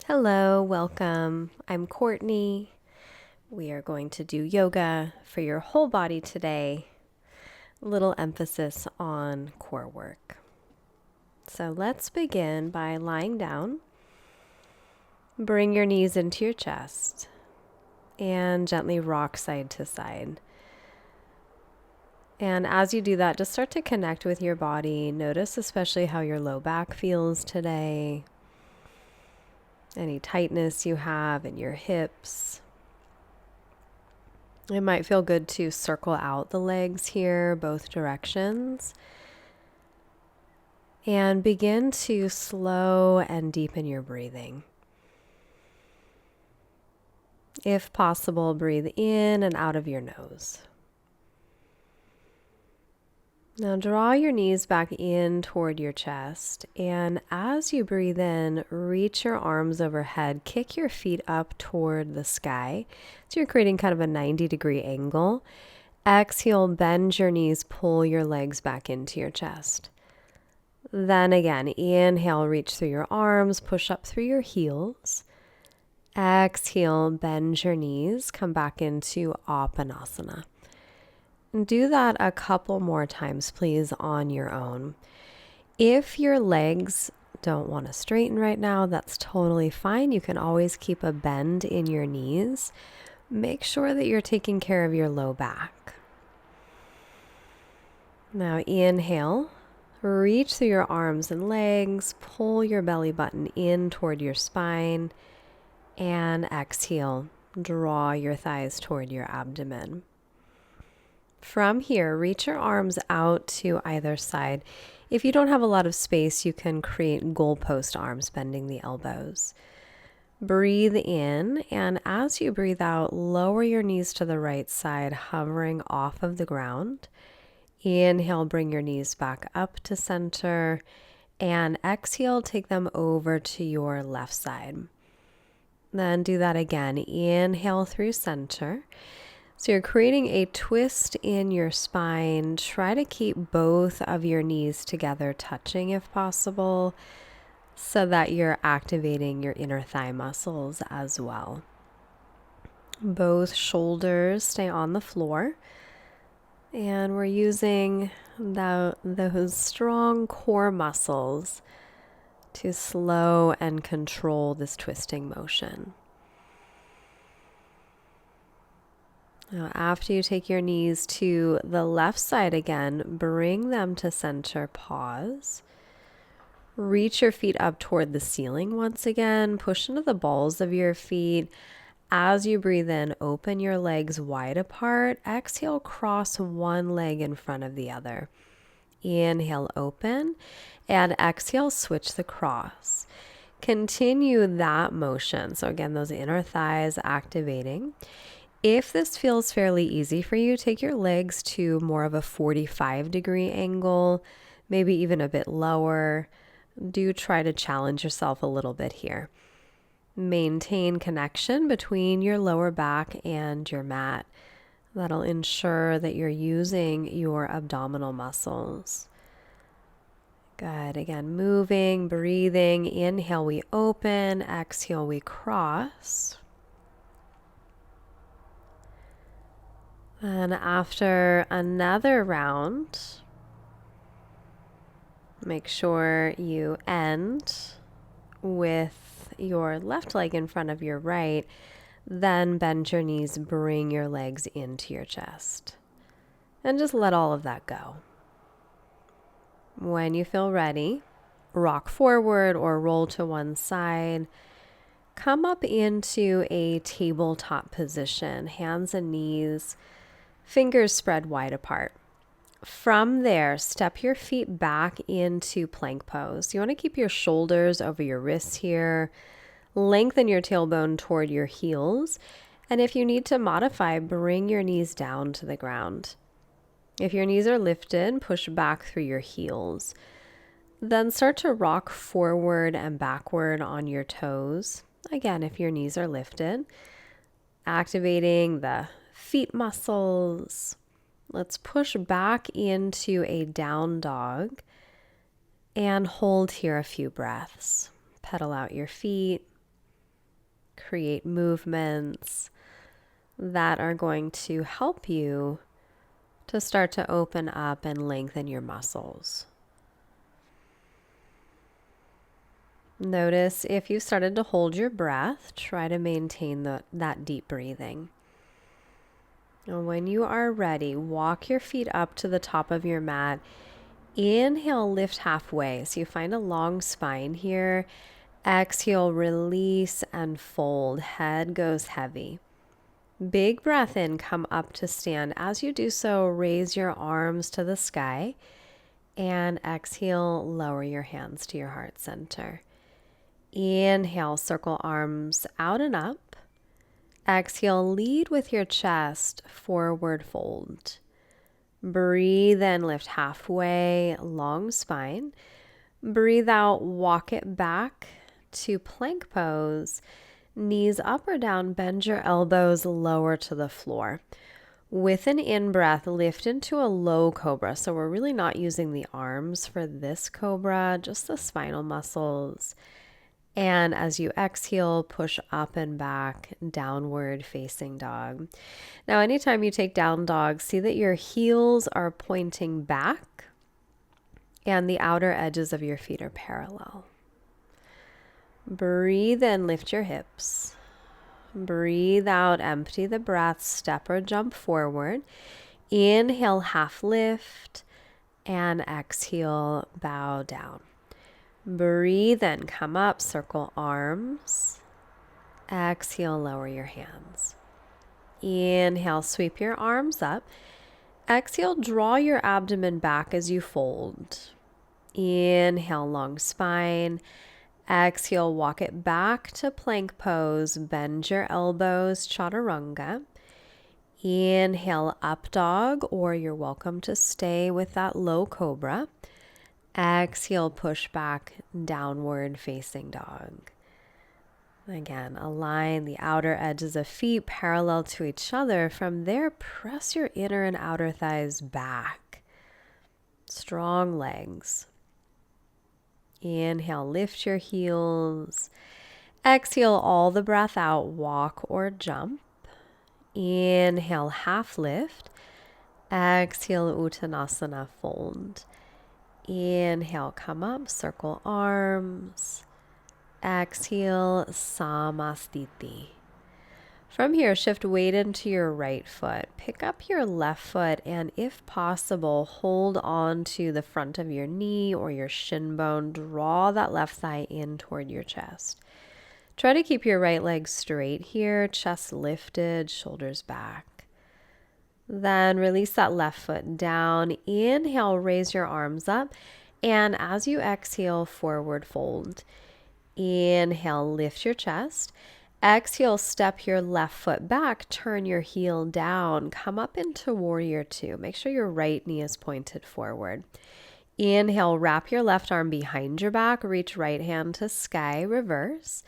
Hello, welcome. I'm Courtney. We are going to do yoga for your whole body today. A little emphasis on core work. So let's begin by lying down. Bring your knees into your chest and gently rock side to side. And as you do that, just start to connect with your body. Notice especially how your low back feels today. Any tightness you have in your hips. It might feel good to circle out the legs here, both directions. And begin to slow and deepen your breathing. If possible, breathe in and out of your nose. Now draw your knees back in toward your chest, and as you breathe in, reach your arms overhead, kick your feet up toward the sky. So you're creating kind of a 90-degree angle. Exhale, bend your knees, pull your legs back into your chest. Then again, inhale, reach through your arms, push up through your heels. Exhale, bend your knees, come back into Apanasana. Do that a couple more times, please, on your own. If your legs don't want to straighten right now, that's totally fine. You can always keep a bend in your knees. Make sure that you're taking care of your low back. Now inhale, reach through your arms and legs, pull your belly button in toward your spine, and exhale, draw your thighs toward your abdomen. From here, reach your arms out to either side. If you don't have a lot of space, you can create goalpost arms, bending the elbows. Breathe in, and as you breathe out, lower your knees to the right side, hovering off of the ground. Inhale, bring your knees back up to center, and exhale, take them over to your left side. Then do that again. Inhale through center. So you're creating a twist in your spine. Try to keep both of your knees together, touching if possible, so that you're activating your inner thigh muscles as well. Both shoulders stay on the floor. And we're using those strong core muscles to slow and control this twisting motion. Now, after you take your knees to the left side again, bring them to center, pause. Reach your feet up toward the ceiling once again, push into the balls of your feet. As you breathe in, open your legs wide apart. Exhale, cross one leg in front of the other. Inhale, open, and exhale, switch the cross. Continue that motion. So again, those inner thighs activating. If this feels fairly easy for you, take your legs to more of a 45-degree angle, maybe even a bit lower. Do try to challenge yourself a little bit here. Maintain connection between your lower back and your mat. That'll ensure that you're using your abdominal muscles. Good. Again, moving, breathing. Inhale, we open. Exhale, we cross. And after another round, make sure you end with your left leg in front of your right. Then bend your knees, bring your legs into your chest. And just let all of that go. When you feel ready, rock forward or roll to one side. Come up into a tabletop position, hands and knees, fingers spread wide apart. From there, step your feet back into plank pose. You want to keep your shoulders over your wrists here. Lengthen your tailbone toward your heels. And if you need to modify, bring your knees down to the ground. If your knees are lifted, push back through your heels. Then start to rock forward and backward on your toes. Again, if your knees are lifted, activating the feet muscles. Let's push back into a down dog and hold here a few breaths. Pedal out your feet. create movements that are going to help you to start to open up and lengthen your muscles. Notice if you started to hold your breath, try to maintain that deep breathing. And when you are ready, walk your feet up to the top of your mat. Inhale, lift halfway. So you find a long spine here. Exhale, release and fold. Head goes heavy. Big breath in, come up to stand. As you do so, raise your arms to the sky. And exhale, lower your hands to your heart center. Inhale, circle arms out and up. Exhale, lead with your chest, forward fold. Breathe in, lift halfway, long spine. Breathe out, walk it back to plank pose. Knees up or down, bend your elbows lower to the floor. With an in-breath, lift into a low cobra. So we're really not using the arms for this cobra, just the spinal muscles. And as you exhale, push up and back, downward facing dog. Now, anytime you take down dog, see that your heels are pointing back and the outer edges of your feet are parallel. Breathe in, lift your hips. Breathe out, empty the breath, step or jump forward. Inhale, half lift, and exhale, bow down. Breathe in, come up, circle arms. Exhale, lower your hands. Inhale, sweep your arms up. Exhale, draw your abdomen back as you fold. Inhale, long spine. Exhale, walk it back to plank pose. Bend your elbows, chaturanga. Inhale, up dog, or you're welcome to stay with that low cobra. Exhale, push back, downward facing dog. Again, align the outer edges of feet parallel to each other. From there, press your inner and outer thighs back. Strong legs. Inhale, lift your heels. Exhale, all the breath out, walk or jump. Inhale, half lift. Exhale, Uttanasana, fold. Inhale, come up, circle arms. Exhale, Samasthiti. From here, shift weight into your right foot. Pick up your left foot and, if possible, hold on to the front of your knee or your shin bone. Draw that left thigh in toward your chest. Try to keep your right leg straight here, chest lifted, shoulders back. Then release that left foot down. Inhale, raise your arms up. And as you exhale, forward fold. Inhale, lift your chest. Exhale, step your left foot back. Turn your heel down. Come up into warrior two. Make sure your right knee is pointed forward. Inhale, wrap your left arm behind your back. Reach right hand to sky, reverse.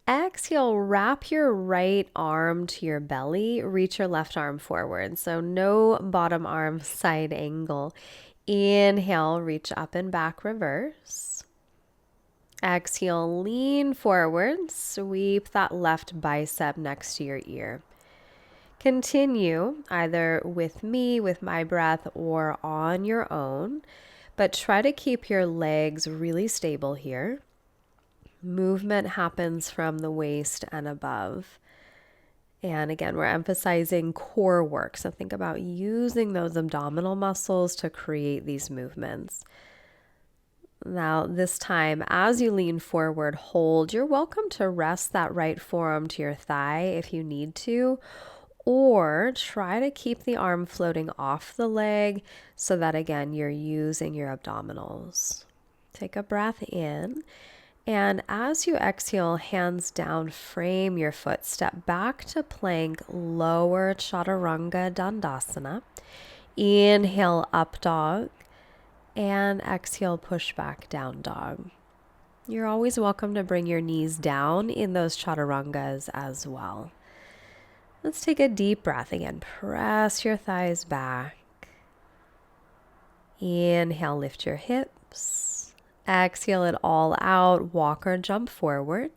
Exhale, wrap your right arm to your belly, reach your left arm forward. So no bottom arm side angle. Inhale, reach up and back, reverse. Exhale, lean forward, sweep that left bicep next to your ear. Continue either with me, with my breath, or on your own, but try to keep your legs really stable here. Movement happens from the waist and above. And again, we're emphasizing core work. So think about using those abdominal muscles to create these movements. Now, this time, as you lean forward, hold. You're welcome to rest that right forearm to your thigh if you need to, or try to keep the arm floating off the leg so that, again, you're using your abdominals. Take a breath in. And as you exhale, hands down, frame your foot. Step back to plank, lower chaturanga dandasana. Inhale, up dog. And exhale, push back, down dog. You're always welcome to bring your knees down in those chaturangas as well. Let's take a deep breath again. Press your thighs back. Inhale, lift your hips. Exhale it all out, walk or jump forward.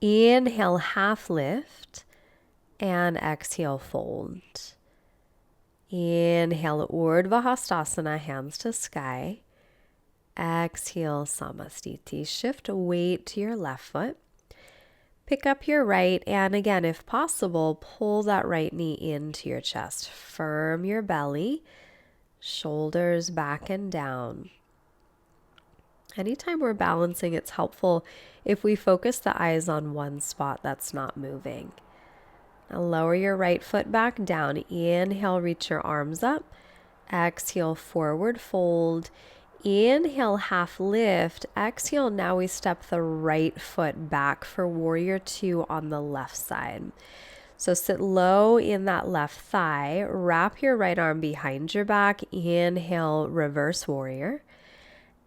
Inhale, half lift, and exhale, fold. Inhale, Urdhva Hastasana, hands to sky. Exhale, Samastiti. Shift weight to your left foot. Pick up your right, and again, if possible, pull that right knee into your chest. Firm your belly, shoulders back and down. Anytime we're balancing, it's helpful if we focus the eyes on one spot that's not moving. Now lower your right foot back down. Inhale, reach your arms up. Exhale, forward fold. Inhale, half lift. Exhale, now we step the right foot back for warrior two on the left side. So sit low in that left thigh. Wrap your right arm behind your back. Inhale, reverse warrior.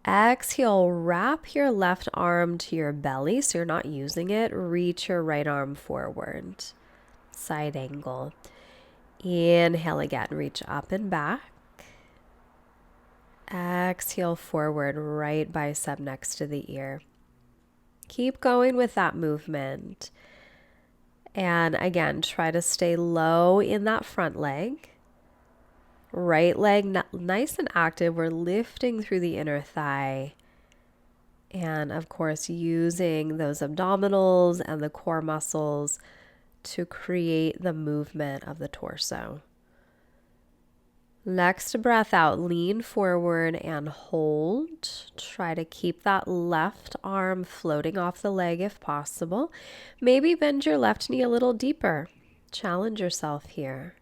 Exhale, wrap your left arm to your belly so you're not using it. Reach your right arm forward. Side angle. Inhale again, reach up and back. Exhale, forward, right bicep next to the ear. Keep going with that movement. And again, try to stay low in that front leg. Right leg nice and active. We're lifting through the inner thigh. And of course, using those abdominals and the core muscles to create the movement of the torso. Next breath out, lean forward and hold. Try to keep that left arm floating off the leg if possible. Maybe bend your left knee a little deeper. Challenge yourself here.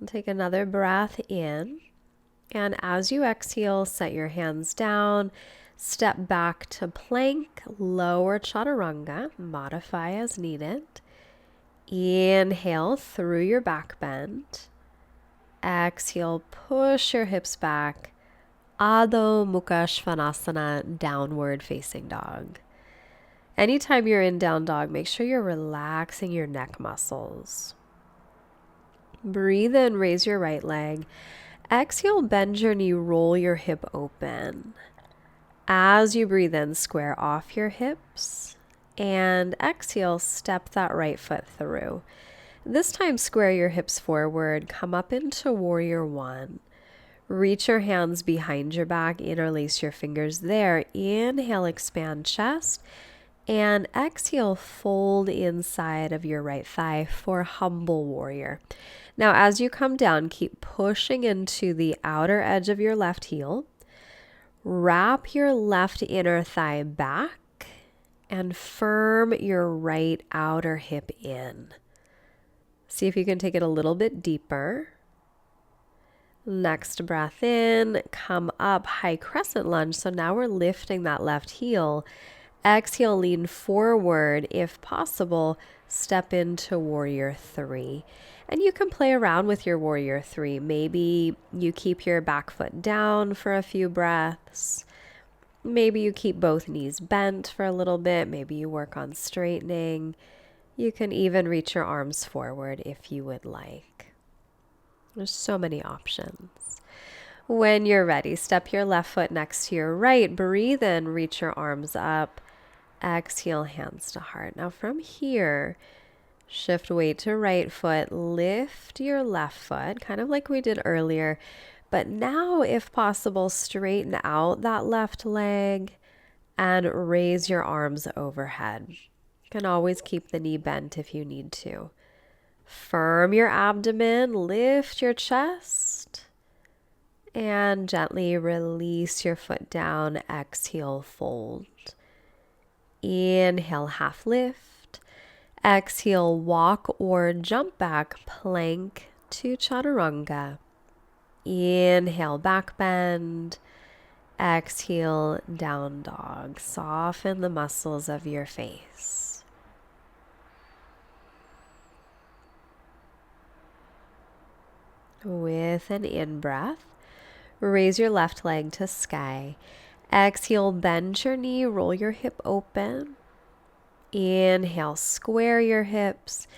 Take another breath in. And as you exhale, set your hands down. Step back to plank, lower chaturanga. Modify as needed. Inhale through your back bend. Exhale, push your hips back. Adho Mukha Svanasana, downward facing dog. Anytime you're in down dog, make sure you're relaxing your neck muscles. Breathe in, raise your right leg. Exhale, bend your knee, roll your hip open. As you breathe in, square off your hips. And exhale, step that right foot through. This time, square your hips forward, come up into warrior one. Reach your hands behind your back, interlace your fingers there. Inhale, expand chest. And exhale, fold inside of your right thigh for humble warrior. Now, as you come down, keep pushing into the outer edge of your left heel. Wrap your left inner thigh back and firm your right outer hip in. See if you can take it a little bit deeper. Next breath in, come up, high crescent lunge. So now we're lifting that left heel. Exhale, lean forward. If possible, step into warrior three. And you can play around with your warrior three. Maybe you keep your back foot down for a few breaths. Maybe you keep both knees bent for a little bit. Maybe you work on straightening. You can even reach your arms forward if you would like. There's so many options. When you're ready, step your left foot next to your right. Breathe in, reach your arms up. Exhale, hands to heart. Now from here, shift weight to right foot. Lift your left foot, kind of like we did earlier. But now, if possible, straighten out that left leg and raise your arms overhead. You can always keep the knee bent if you need to. Firm your abdomen, lift your chest, and gently release your foot down. Exhale, fold. Inhale, half lift. Exhale, walk or jump back, plank to chaturanga. Inhale, back bend. Exhale, down dog. Soften the muscles of your face. With an in-breath, raise your left leg to sky. Exhale, bend your knee, roll your hip open. Inhale, square your hips.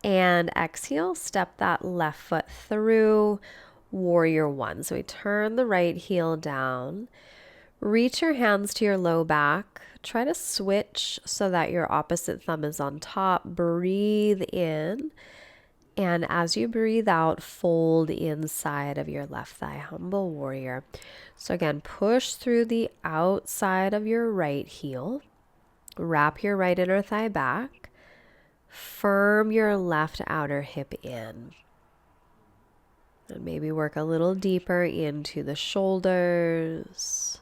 And exhale, step that left foot through, warrior one. So we turn the right heel down. Reach your hands to your low back. Try to switch so that your opposite thumb is on top. Breathe in. And as you breathe out, fold inside of your left thigh, humble warrior. So again, push through the outside of your right heel. Wrap your right inner thigh back. Firm your left outer hip in. And maybe work a little deeper into the shoulders.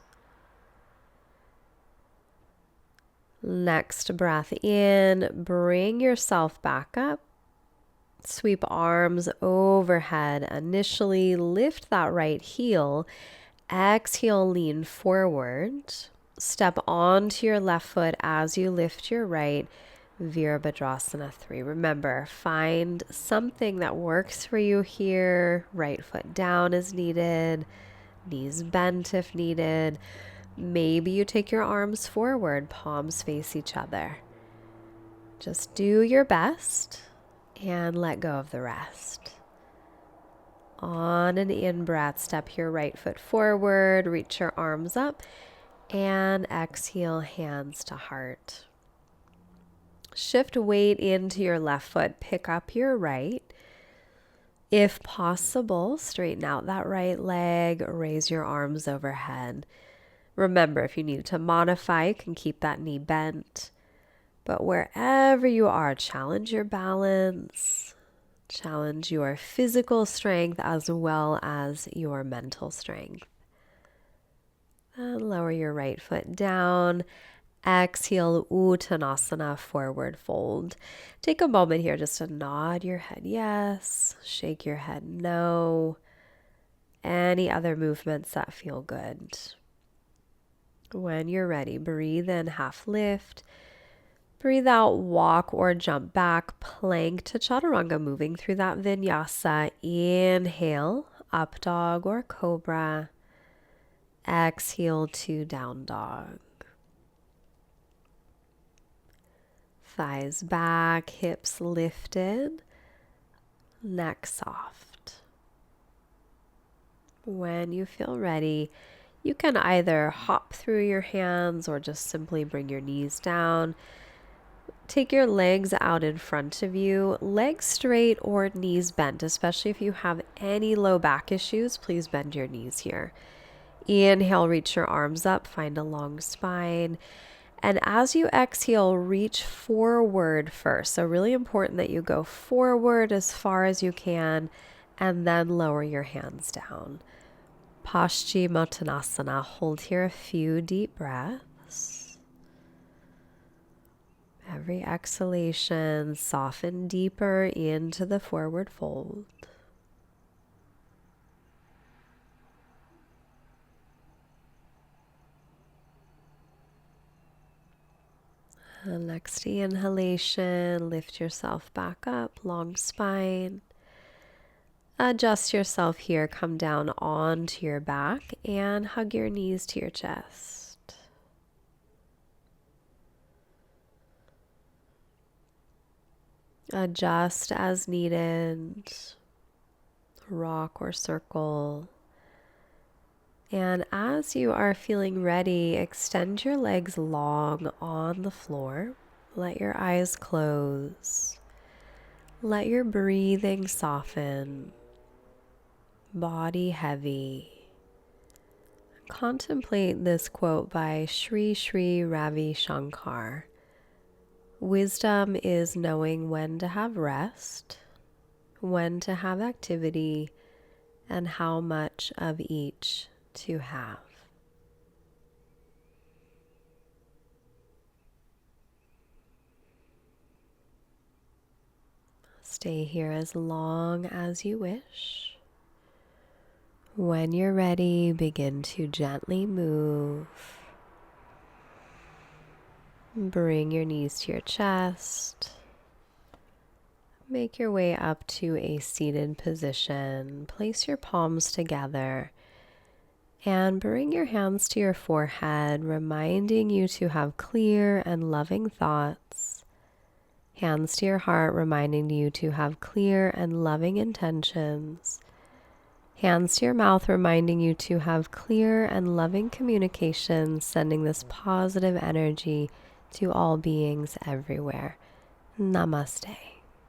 Next breath in, bring yourself back up. Sweep arms overhead. Initially, lift that right heel. Exhale, lean forward. Step onto your left foot as you lift your right. Virabhadrasana 3. Remember, find something that works for you here. Right foot down is needed. Knees bent if needed. Maybe you take your arms forward, palms face each other. Just do your best and let go of the rest. On an in-breath, step your right foot forward, reach your arms up, and exhale, hands to heart. Shift weight into your left foot, pick up your right. If possible, straighten out that right leg, raise your arms overhead. Remember, if you need to modify, you can keep that knee bent. But wherever you are, challenge your balance, challenge your physical strength as well as your mental strength. And lower your right foot down. Exhale, Uttanasana, forward fold. Take a moment here just to nod your head yes, shake your head no. Any other movements that feel good. When you're ready, breathe in, half lift. Breathe out, walk or jump back, plank to chaturanga, moving through that vinyasa. Inhale, up dog or cobra. Exhale to down dog. Thighs back, hips lifted, neck soft. When you feel ready, you can either hop through your hands or just simply bring your knees down. Take your legs out in front of you, legs straight or knees bent, especially if you have any low back issues, please bend your knees here. Inhale, reach your arms up, find a long spine. And as you exhale, reach forward first. So really important that you go forward as far as you can and then lower your hands down. Paschimottanasana. Hold here a few deep breaths. Every exhalation, soften deeper into the forward fold. And next inhalation, lift yourself back up, long spine. Adjust yourself here, come down onto your back and hug your knees to your chest. Adjust as needed, rock or circle. And as you are feeling ready, extend your legs long on the floor. Let your eyes close. Let your breathing soften. Body heavy. Contemplate this quote by Sri Sri Ravi Shankar. Wisdom is knowing when to have rest, when to have activity, and how much of each to have. Stay here as long as you wish. When you're ready, begin to gently move. Bring your knees to your chest. Make your way up to a seated position. Place your palms together and bring your hands to your forehead, reminding you to have clear and loving thoughts. Hands to your heart, reminding you to have clear and loving intentions. Hands to your mouth, reminding you to have clear and loving communication, sending this positive energy to all beings everywhere. Namaste.